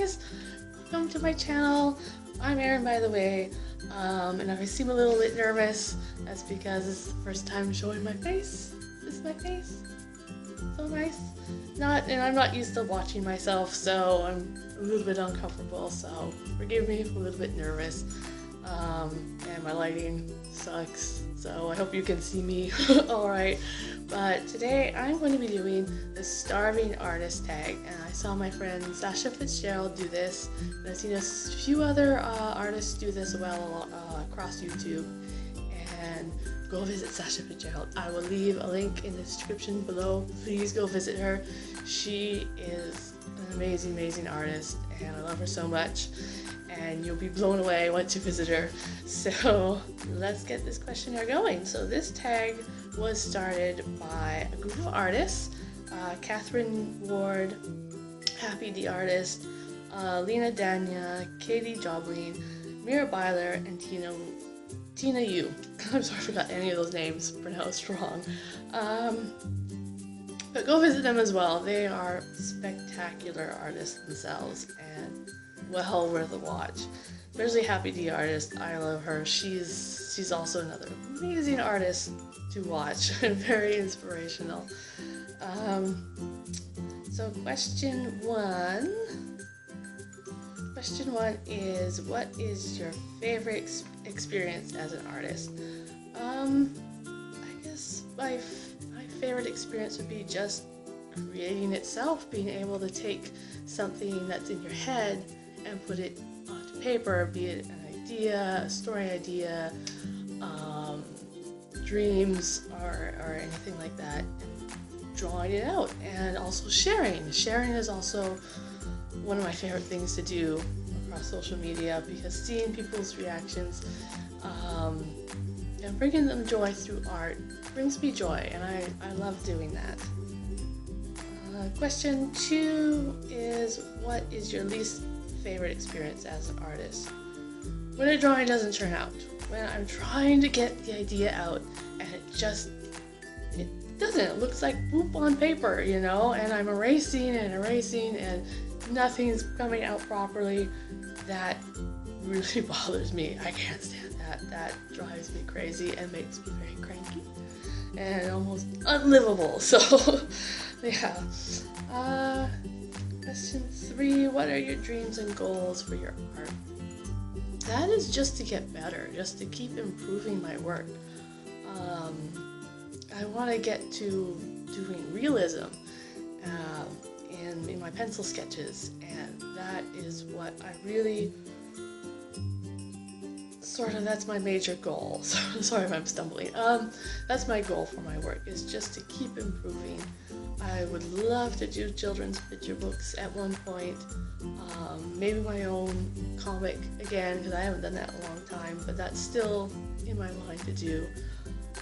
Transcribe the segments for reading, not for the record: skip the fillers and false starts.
guys, welcome to my channel. I'm Erin, by the way, and if I seem a little bit nervous, that's because it's the first time showing my face. This is my face. So nice. And I'm not used to watching myself, so I'm a little bit uncomfortable, so forgive me if I'm a little bit nervous. And my lighting sucks, so I hope you can see me alright. But today I'm going to be doing the starving artist tag, and I saw my friend Sasha Fitzgerald do this, and I've seen a few other artists do this well across YouTube. And go visit Sasha Fitzgerald. I will leave a link in the description below. Please go visit her. She is an amazing, amazing artist, and I love her so much. And you'll be blown away once you visit her. So let's get this questionnaire going. So this tag was started by a group of artists: Catherine Ward, Happy the Artist, Lena Danya, Katie Jobling, Mira Byler, and Tina Yu. I'm sorry I forgot any of those names pronounced wrong. But go visit them as well. They are spectacular artists themselves and well worth a watch. Especially Happy the Artist. I love her. She's also another amazing artist to watch and very inspirational. So question one is, what is your favorite experience as an artist? I guess my favorite experience would be just creating itself, being able to take something that's in your head and put it onto paper, be it an idea, a story idea, dreams, or anything like that, and drawing it out, and also sharing. Sharing is also one of my favorite things to do across social media, because seeing people's reactions and bringing them joy through art brings me joy, and I love doing that. Question 2 is, what is your least favorite experience as an artist? When a drawing doesn't turn out, when I'm trying to get the idea out and it doesn't. It looks like poop on paper, you know, and I'm erasing and nothing's coming out properly. That really bothers me. I can't stand that. That drives me crazy and makes me very cranky and almost unlivable. So yeah. Question 3, what are your dreams and goals for your art? That is just to get better, just to keep improving my work. I want to get to doing realism in my pencil sketches, and that is what I really that's my major goal. So, sorry if I'm stumbling. That's my goal for my work, is just to keep improving. I would love to do children's picture books at one point, maybe my own comic again, because I haven't done that in a long time, but that's still in my mind to do.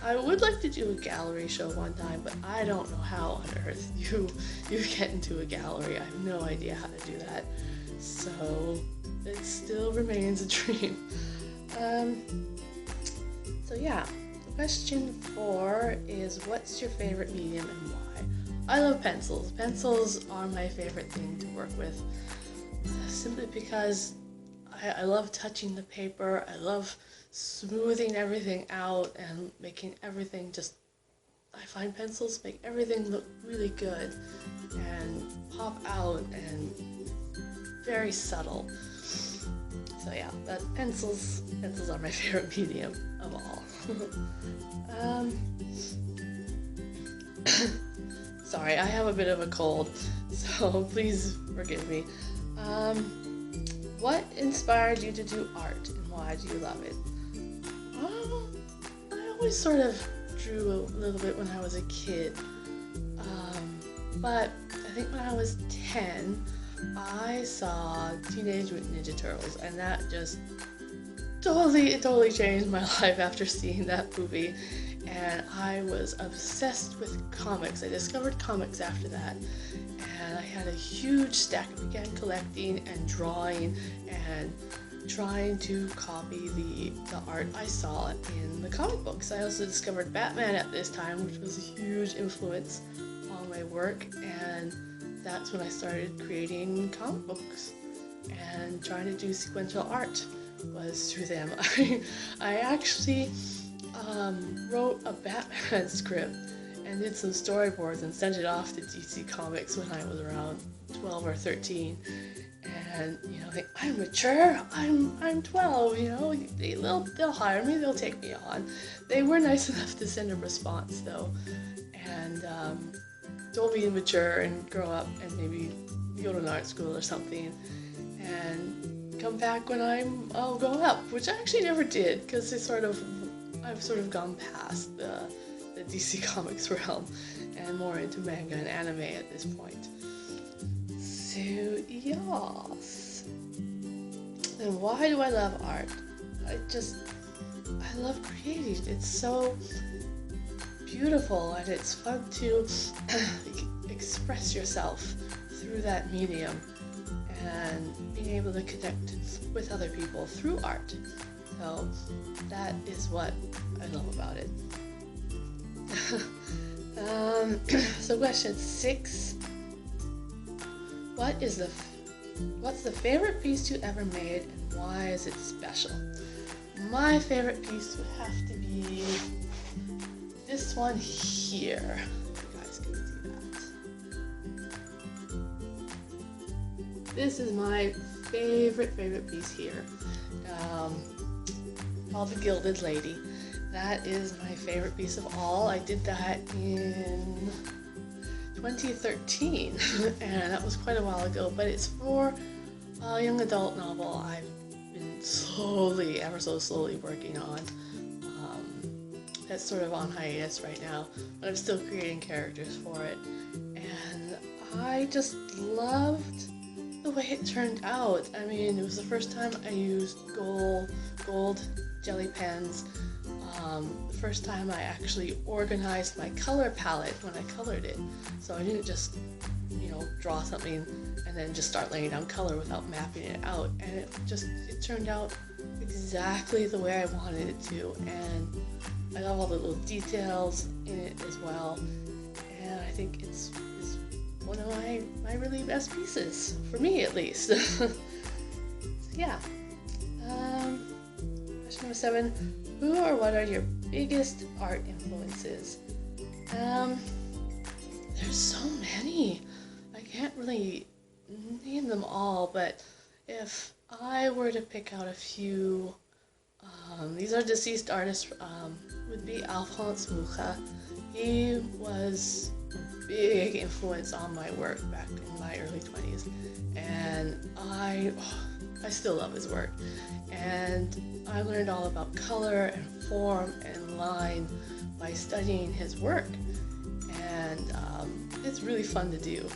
I would like to do a gallery show one time, but I don't know how on earth you get into a gallery. I have no idea how to do that, so it still remains a dream. So yeah, question 4 is, what's your favorite medium and why? I love pencils. Pencils are my favorite thing to work with, simply because I love touching the paper. I love smoothing everything out and making everything I find pencils make everything look really good and pop out and very subtle. So yeah, pencils are my favorite medium of all. Sorry, I have a bit of a cold, so please forgive me. What inspired you to do art, and why do you love it? I always sort of drew a little bit when I was a kid, but I think when I was 10, I saw Teenage Mutant Ninja Turtles, and that just totally changed my life after seeing that movie. And I was obsessed with comics. I discovered comics after that, and I had a huge stack. I began collecting and drawing and trying to copy the art I saw in the comic books. I also discovered Batman at this time, which was a huge influence on my work, and that's when I started creating comic books. and trying to do sequential art was through them. I actually wrote a Batman script and did some storyboards and sent it off to DC Comics when I was around 12 or 13. And I'm mature. I'm 12. They'll hire me. They'll take me on. They were nice enough to send a response though, and told me to mature and grow up and maybe go to an art school or something, and come back when I'm all grown up, which I actually never did because I've sort of gone past the DC Comics realm and more into manga and anime at this point. So yes. And why do I love art? I love creating. It's so beautiful and it's fun to express yourself through that medium and being able to connect with other people through art. So that is what I love about it. So question 6. What's the favorite piece you ever made and why is it special? My favorite piece would have to be this one here. You guys can see that. This is my favorite piece here. Called the Gilded Lady. That is my favorite piece of all. I did that in 2013 and that was quite a while ago, but it's for a young adult novel I've been ever so slowly working on. That's sort of on hiatus right now, but I'm still creating characters for it, and I just loved the way it turned out. I mean, it was the first time I used gold jelly pens. The first time I actually organized my color palette when I colored it. So I didn't just, draw something and then just start laying down color without mapping it out. And it turned out exactly the way I wanted it to. And I love all the little details in it as well. And I think it's one of my really best pieces, for me at least. So yeah. Question number 7. Who or what are your biggest art influences? There's so many. I can't really name them all, but if I were to pick out a few, these are deceased artists, would be Alphonse Mucha. He was a big influence on my work back in my early 20s, and I still love his work. And I learned all about color and form and line by studying his work, and it's really fun to do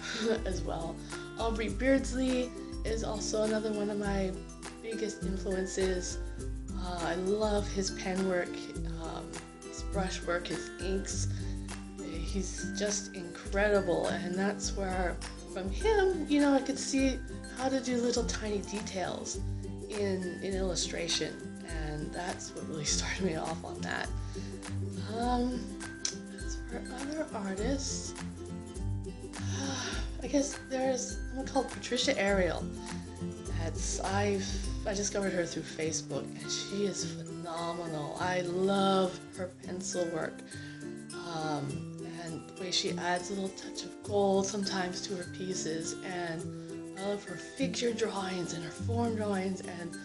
as well. Aubrey Beardsley is also another one of my biggest influences. I love his pen work, his brush work, his inks. He's just incredible, and that's where from him, I could see how to do little tiny details in illustration, and that's what really started me off on that. As for other artists, I guess there's one called Patricia Ariel. I discovered her through Facebook, and she is phenomenal. I love her pencil work, and the way she adds a little touch of gold sometimes to her pieces, and I love her figure drawings and her form drawings, and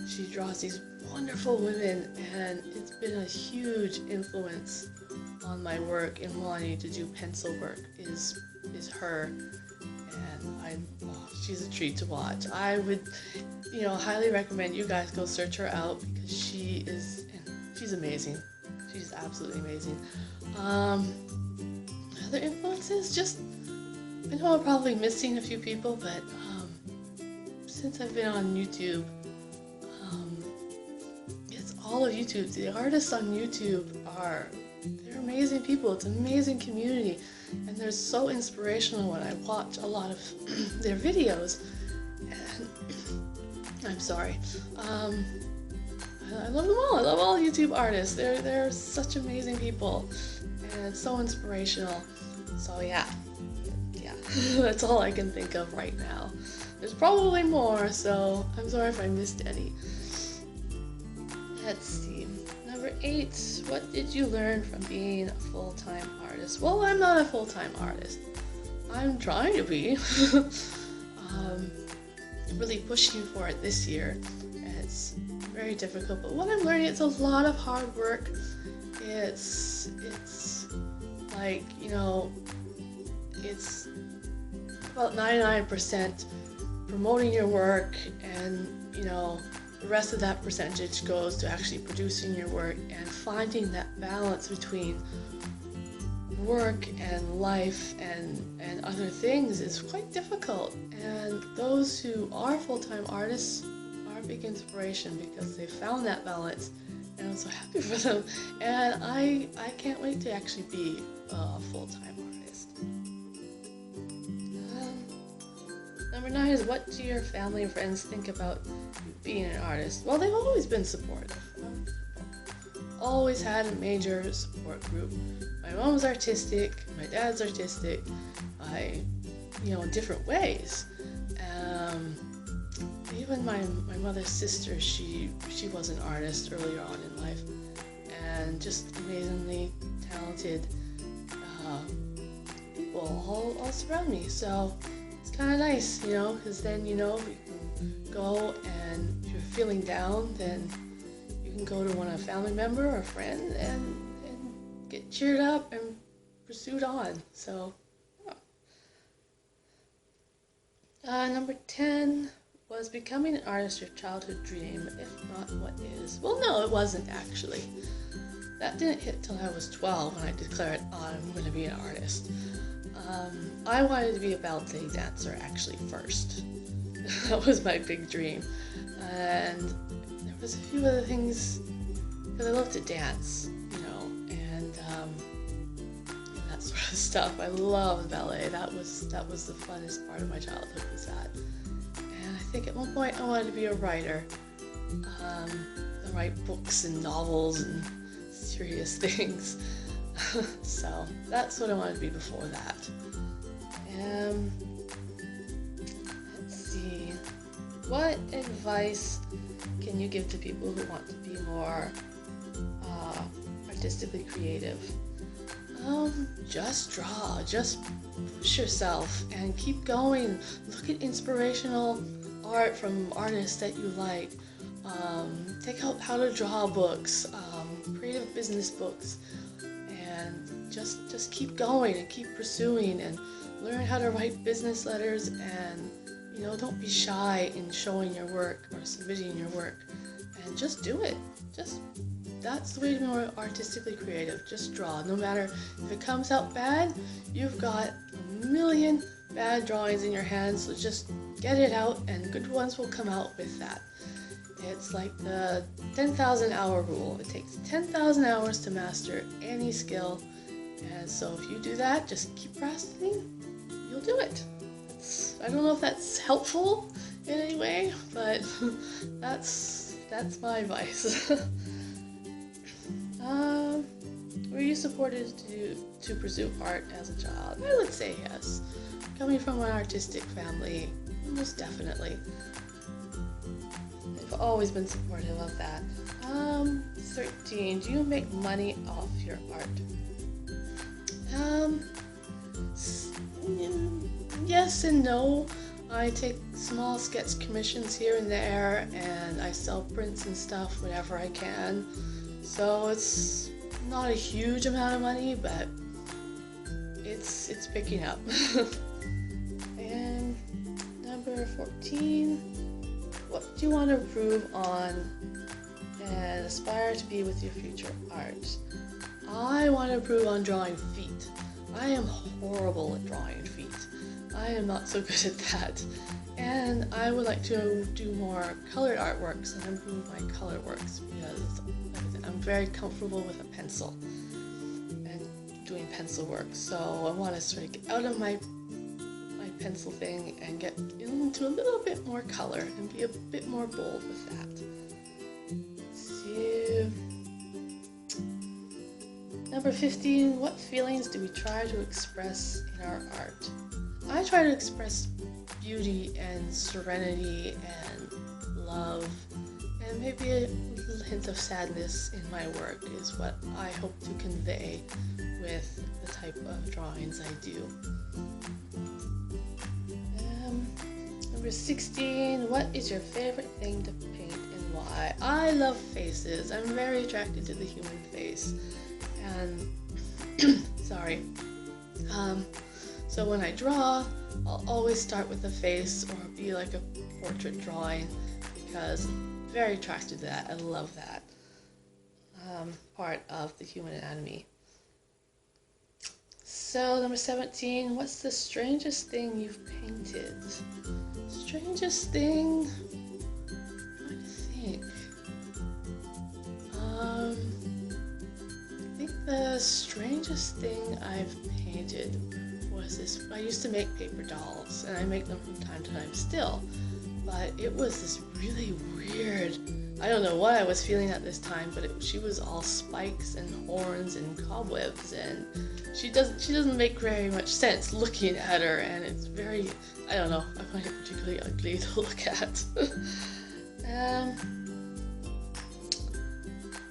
she draws these wonderful women, and it's been a huge influence on my work in wanting to do pencil work is her, and she's a treat to watch. I would, highly recommend you guys go search her out because she's amazing. She's absolutely amazing. Other influences, I know I'm probably missing a few people, but since I've been on YouTube, it's all of YouTube. The artists on YouTube they're amazing people. It's an amazing community, and they're so inspirational when I watch a lot of their videos. And I'm sorry. I love them all. I love all YouTube artists. They're such amazing people, and it's so inspirational. So yeah, that's all I can think of right now. There's probably more, so I'm sorry if I missed any. Let's see. Number 8, what did you learn from being a full-time artist? Well, I'm not a full-time artist. I'm trying to be. Really pushing for it this year. It's very difficult, but what I'm learning, it's a lot of hard work. It's like, it's about 99% promoting your work, and the rest of that percentage goes to actually producing your work, and finding that balance between work and life and other things is quite difficult. And those who are full-time artists are a big inspiration because they found that balance, and I'm so happy for them. And I can't wait to actually be a full-time artist. Number 9 is, what do your family and friends think about you being an artist? Well, they've always been supportive. Always had a major support group. My mom's artistic, my dad's artistic, in different ways. Even my mother's sister, she was an artist earlier on in life, and just amazingly talented people all surround me. So it's kind of nice, because then you can go, and if you're feeling down, then you can go to a family member or a friend and get cheered up and pursued on. So, number 10 was becoming an artist your childhood dream. If not, what is? Well, no, it wasn't actually. That didn't hit till I was 12 when I declared, I'm going to be an artist. I wanted to be a ballet dancer actually first. That was my big dream. And there was a few other things, because I love to dance, and that sort of stuff. I love ballet. That was the funnest part of my childhood, was that. And I think at one point I wanted to be a writer, to write books and novels and serious things. So that's what I wanted to be before that. Let's see. What advice can you give to people who want to be more artistically creative? Just draw, just push yourself and keep going. Look at inspirational art from artists that you like. Take out how to draw books, creative business books, and just keep going and keep pursuing, and learn how to write business letters, and don't be shy in showing your work or submitting your work, and just do it. That's the way to be more artistically creative. Just draw. No matter if it comes out bad, you've got a million bad drawings in your hands, so just get it out and good ones will come out with that. It's like the 10,000 hour rule. It takes 10,000 hours to master any skill, and so if you do that, just keep practicing, you'll do it. I don't know if that's helpful in any way, but that's my advice. Were you supported to pursue art as a child? I would say yes. Coming from an artistic family, most definitely. I've always been supportive of that. 13. Do you make money off your art? Yes and no. I take small sketch commissions here and there, and I sell prints and stuff whenever I can. So it's not a huge amount of money, but it's picking up. And number 14, what do you want to improve on and aspire to be with your future art? I want to improve on drawing feet. I am horrible at drawing feet. I am not so good at that. And I would like to do more colored artworks and improve my color works, because I'm very comfortable with a pencil and doing pencil work. So I want to sort of get out of my pencil thing and get into a little bit more color and be a bit more bold with that. Let's see. Number 15, what feelings do we try to express in our art? I try to express beauty and serenity and love, and maybe a little hint of sadness in my work is what I hope to convey with the type of drawings I do. Number 16, what is your favorite thing to paint and why? I love faces. I'm very attracted to the human face. And, sorry. So when I draw, I'll always start with a face or be like a portrait drawing because I'm very attracted to that. I love that part of the human anatomy. So number 17, what's the strangest thing you've painted? Strangest thing? I'm trying to think. I think the strangest thing I've painted was this. I used to make paper dolls, and I make them from time to time still. But it was this really weird, I don't know what I was feeling at this time, but she was all spikes and horns and cobwebs, and she doesn't make very much sense looking at her, and it's very, I don't know, I find it particularly ugly to look at.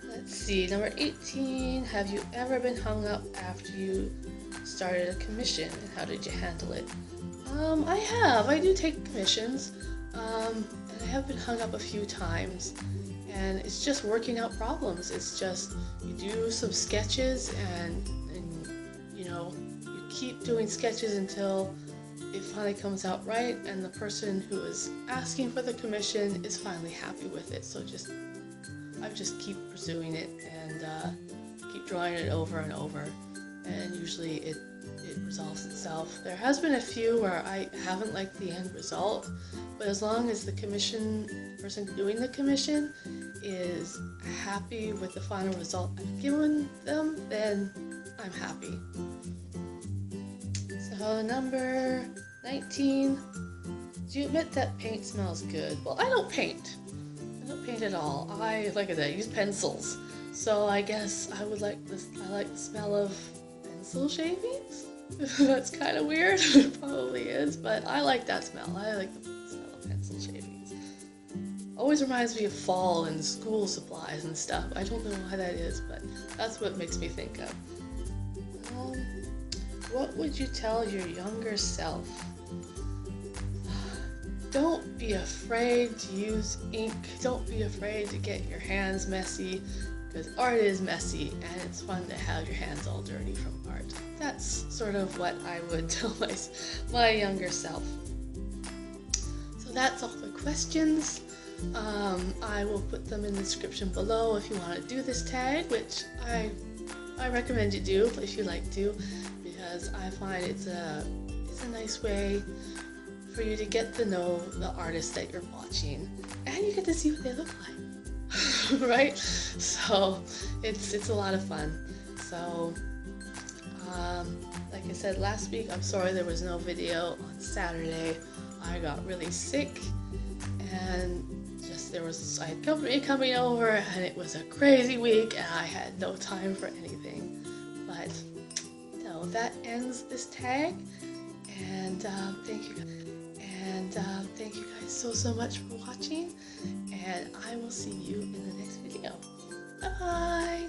Let's see, number 18, have you ever been hung up after you started a commission, and how did you handle it? I have. I do take commissions, and I have been hung up a few times, and it's just working out problems. It's just, you do some sketches, and you know, you keep doing sketches until it finally comes out right, and the person who is asking for the commission is finally happy with it. So I just keep pursuing it and keep drawing it over and over, and usually it resolves itself. There has been a few where I haven't liked the end result, but as long as the person doing the commission is happy with the final result I've given them, then I'm happy. So number 19, do you admit that paint smells good? Well, I don't paint. I don't paint at all. Like I said, I use pencils. So I guess I like the smell of pencil shavings. That's kind of weird. It probably is, but I like that smell. I like the smell of pencil shavings. Always reminds me of fall and school supplies and stuff. I don't know why that is, but that's what makes me think of. What would you tell your younger self? Don't be afraid to use ink. Don't be afraid to get your hands messy, because art is messy and it's fun to have your hands all dirty from art. That's sort of what I would tell my younger self. So that's all the questions. I will put them in the description below if you want to do this tag, which I recommend you do if you like to, because I find it's a nice way for you to get to know the artist that you're watching, and you get to see what they look like. Right? So it's a lot of fun. So like I said last week, I'm sorry there was no video on Saturday. I got really sick, and I had company coming over, and it was a crazy week, and I had no time for anything. But so that ends this tag, and thank you guys so much for watching, and I will see you in the next video. Bye bye.